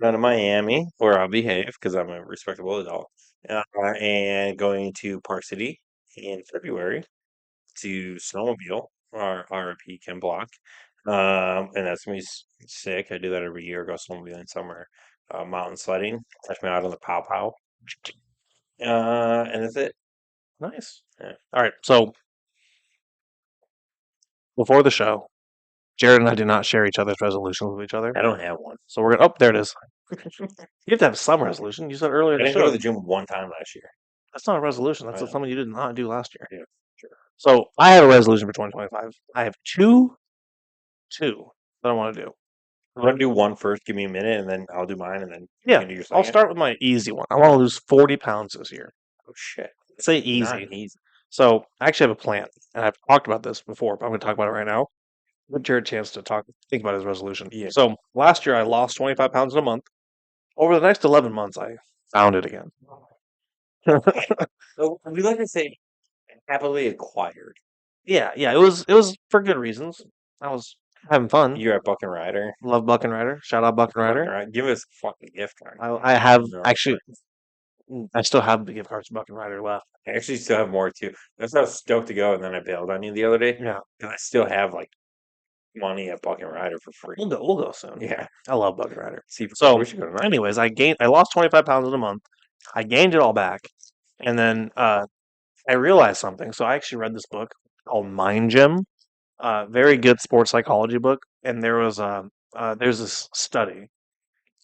S3: down to Miami, where I'll behave because I'm a respectable adult, and going to Park City in February to snowmobile our RP Ken Block, and that's gonna be sick. I do that every year. Go snowmobiling somewhere, mountain sledding. Catch me out on the Pow Pow, and that's it.
S2: Nice.
S3: Yeah.
S2: All right. So before the show, Jared and I did not share each other's resolutions with each other.
S3: I don't have one.
S2: So we're gonna. Oh, there it is. You have to have some resolution. You said earlier
S3: I
S2: in the
S3: didn't go to
S2: show.
S3: the gym one time last year.
S2: That's not a resolution. That's
S3: I know.
S2: something you did not do last year.
S3: Yeah, sure.
S2: So I have a resolution for 2025. I have two that I want to do.
S3: I'm gonna do one first. Give me a minute, and then I'll do mine, and then you
S2: Yeah,
S3: can do your
S2: I'll
S3: second.
S2: start with my easy one. I want to lose 40 pounds this year.
S3: Oh shit!
S2: Say
S3: Not
S2: easy.
S3: easy.
S2: So I actually have a plan, and I've talked about this before, but I'm going to talk about it right now. Give Jared a chance to think about his resolution.
S3: Yeah.
S2: So last year I lost 25 pounds in a month. Over the next 11 months, I found it again.
S3: So we like to say happily acquired.
S2: Yeah, it was for good reasons. I was having fun.
S3: You're at Buck and Rider.
S2: Love Buck and Rider. Shout out Buck and Rider.
S3: Right? Give us a fucking gift card.
S2: I have
S3: No,
S2: actually. I still have the gift cards to Buck and Rider left.
S3: I actually still have more too. That's how I was stoked to go, and then I bailed on you the other day.
S2: Yeah,
S3: And I still have like money at Buck and Rider for free.
S2: we'll go soon.
S3: Yeah.
S2: I love Buck and Rider.
S3: See,
S2: So,
S3: we should go tonight.
S2: anyways, I lost 25 pounds in a month. I gained it all back, and then I realized something. So I actually read this book called Mind Gym, very good sports psychology book. And there's this study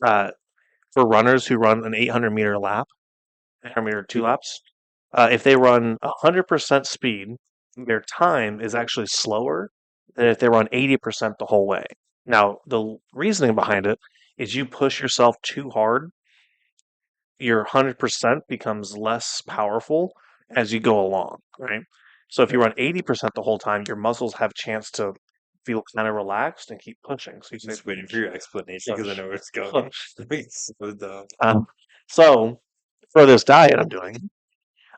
S2: for runners who run an 800-meter lap, 800-meter 2 laps. If they run 100% speed, their time is actually slower than if they run 80% the whole way. Now, the reasoning behind it is you push yourself too hard, your 100% becomes less powerful as you go along, right? So if you run 80% the whole time, your muscles have a chance to feel kind of relaxed and keep pushing. So you say,
S3: Just waiting for your explanation because I know where it's going.
S2: push.
S3: It's so dumb.
S2: So for this diet I'm doing,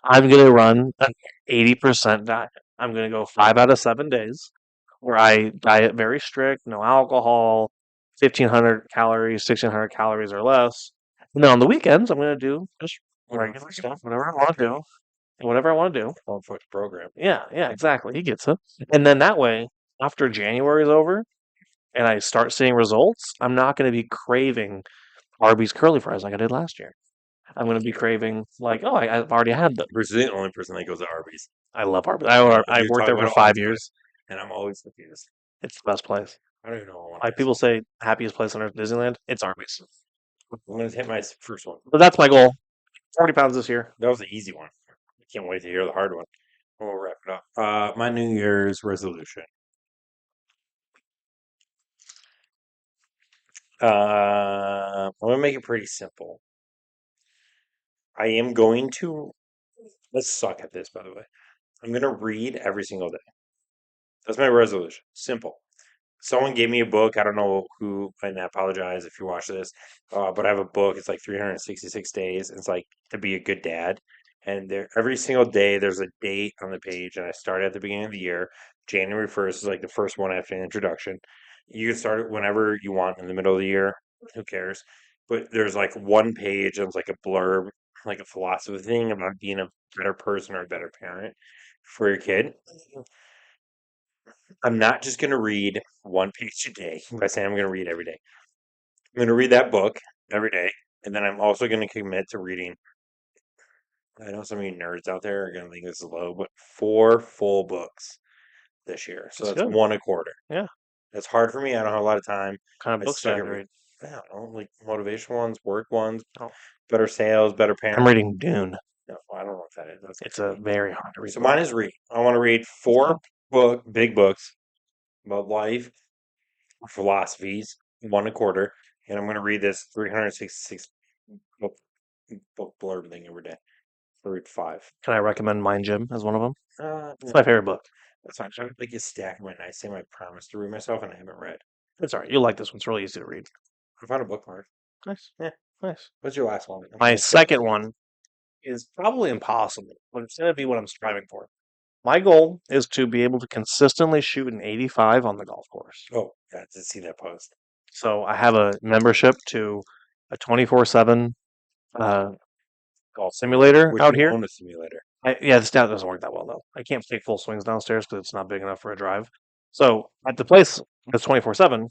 S2: I'm gonna run an 80% diet. I'm gonna go 5 out of 7 days where I diet very strict, no alcohol, 1,500 calories, 1,600 calories or less. And then on the weekends, I'm gonna do just regular stuff, whatever I want to do, whatever I want to do.
S3: 12-foot program.
S2: Yeah, exactly. He gets it. And then that way, after January is over and I start seeing results, I'm not going to be craving Arby's curly fries like I did last year. I'm going to be craving like, oh, I've already had them.
S3: Bruce is the only person that goes to Arby's.
S2: I love Arby's.
S3: Yeah,
S2: I
S3: you
S2: worked
S3: talk
S2: there
S3: about
S2: for
S3: it all the
S2: 5 years.
S3: And I'm always confused.
S2: It's the best place.
S3: I don't even know what
S2: Like people say, happiest place on earth, Disneyland. It's Arby's.
S3: I'm going to hit my first one.
S2: But that's my goal. 40 pounds this year.
S3: That was the easy one. I can't wait to hear the hard one. We'll wrap it up. My New Year's resolution. I'm gonna make it pretty simple. I am going to. Let's suck at this, by the way. I'm gonna read every single day. That's my resolution. Simple. Someone gave me a book. I don't know who, and I apologize if you watch this, but I have a book. It's like 366 days. It's like to be a good dad. And there, every single day, there's a date on the page. And I start at the beginning of the year. January 1st is like the first one after the introduction. You can start it whenever you want in the middle of the year. Who cares? But there's like one page and it's like a blurb, like a philosophy thing about being a better person or a better parent for your kid. I'm not just going to read one page a day by saying I'm going to read every day. I'm going to read that book every day. And then I'm also going to commit to reading. I know some of you nerds out there are going to think this is low, but 4 full books this year. So
S2: That's
S3: that's
S2: good.
S3: one a quarter.
S2: Yeah.
S3: That's hard for me. I don't have a lot of time.
S2: What kind of
S3: I
S2: books do
S3: suck
S2: you
S3: at
S2: read?
S3: I don't know, like motivation ones, work ones,
S2: Oh.
S3: better sales, better parents.
S2: I'm reading Dune.
S3: No, I don't know what that is. That's
S2: It's a very hard to read.
S3: So mine is read. I want to read 4 big books about life, philosophies, one a quarter, and I'm going to read this 366 book blurb thing every day. I read 5.
S2: Can I recommend Mind Gym as one of them? It's
S3: No,
S2: my favorite book.
S3: that's fine. I have like a stack in my nightstand. I promised to read myself, and I haven't read.
S2: It's all right. You'll like this one. It's really easy to read.
S3: I found a bookmark.
S2: Nice.
S3: Yeah.
S2: Nice.
S3: What's your last one?
S2: My second one is probably impossible, but it's going to be what I'm striving for. My goal is to be able to consistently shoot an 85 on the golf course.
S3: Oh, yeah, I did see that post.
S2: So I have a membership to a 24/7 golf simulator
S3: Which
S2: out
S3: you
S2: here.
S3: own a simulator.
S2: Yeah, this doesn't work that well though. I can't take full swings downstairs because it's not big enough for a drive. So at the place that's 24/7,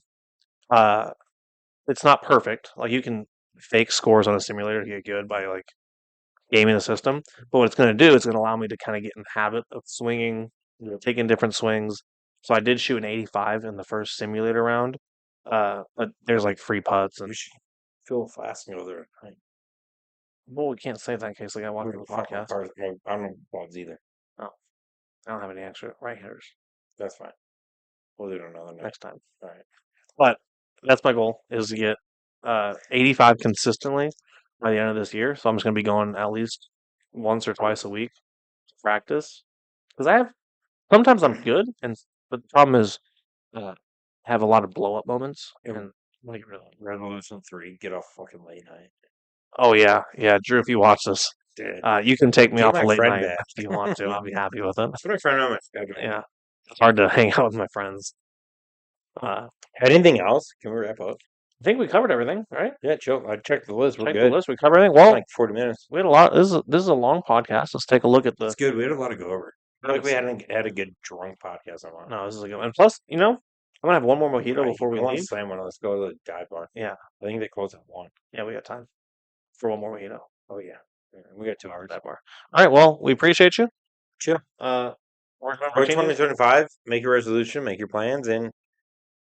S2: it's not perfect. Like you can fake scores on a simulator to get good by like gaming the system. But what it's going to do is going to allow me to kind of get in the habit of swinging, taking different swings. So I did shoot an 85 in the first simulator round, but there's like free putts and.
S3: We should fill a flask and go there.
S2: Well, we can't say that in case they got to watch the podcast.
S3: I don't know balls either.
S2: Oh, I don't have any extra right hitters.
S3: That's fine. We'll do it another night.
S2: Next time.
S3: All right.
S2: But that's my goal is to get 85 consistently by the end of this year. So I'm just going to be going at least once or twice a week to practice because sometimes I'm good, but the problem is I have a lot of blow up moments. And
S3: like Resolution 3, get off fucking late night.
S2: Oh yeah, Drew. If you watch this, you can take me
S3: Get
S2: off
S3: my
S2: a late
S3: friend
S2: night
S3: back.
S2: if you want to. I'll be happy with it.
S3: Put my friend on my schedule.
S2: Yeah, it's hard to hang out with my friends.
S3: Anything else? Can we wrap up?
S2: I think we covered everything, right?
S3: Yeah, chill. I checked the list. We're
S2: Check
S3: good.
S2: the list. We covered everything. Well,
S3: Like 40 minutes.
S2: we had a lot. This is a long podcast. Let's take a look at the.
S3: It's good. We had a lot to go over. I feel like we hadn't had a good drunk podcast in a while.
S2: No, this is a good one. And plus, I'm gonna have one more mojito
S3: Right,
S2: before we
S3: I want
S2: leave.
S3: to slam one. Let's go to the dive bar.
S2: Yeah,
S3: I think they close at 1.
S2: yeah, we got time for one more mojito.
S3: Oh, yeah. We got 2 hours.
S2: Dive bar. All right. Well, we appreciate you.
S3: Chill.
S2: Work
S3: By 2025, make your resolution, make your plans, and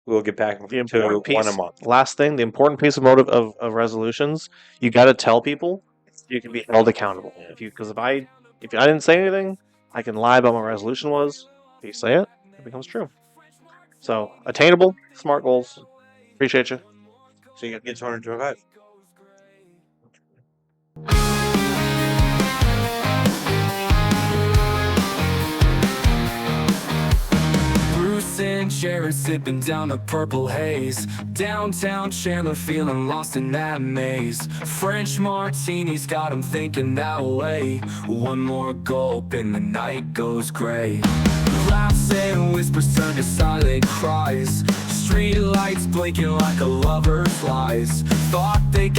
S3: we'll get back
S2: The
S3: to
S2: important piece.
S3: 1 a month.
S2: Last thing, the important piece of motive of resolutions, you got to tell people you can be held accountable. Because if I didn't say anything, I can lie about what my resolution was. If you say it, it becomes true. So attainable, smart goals. Appreciate you.
S3: So you got to get 225.
S1: Bruce and chair and sipping down the purple haze. Downtown Chandler feeling lost in that maze. French martinis got him thinking that way. One more gulp and the night goes gray. Laughs and whispers turn to silent cries. Street lights blinking like a lover's lies. Thought they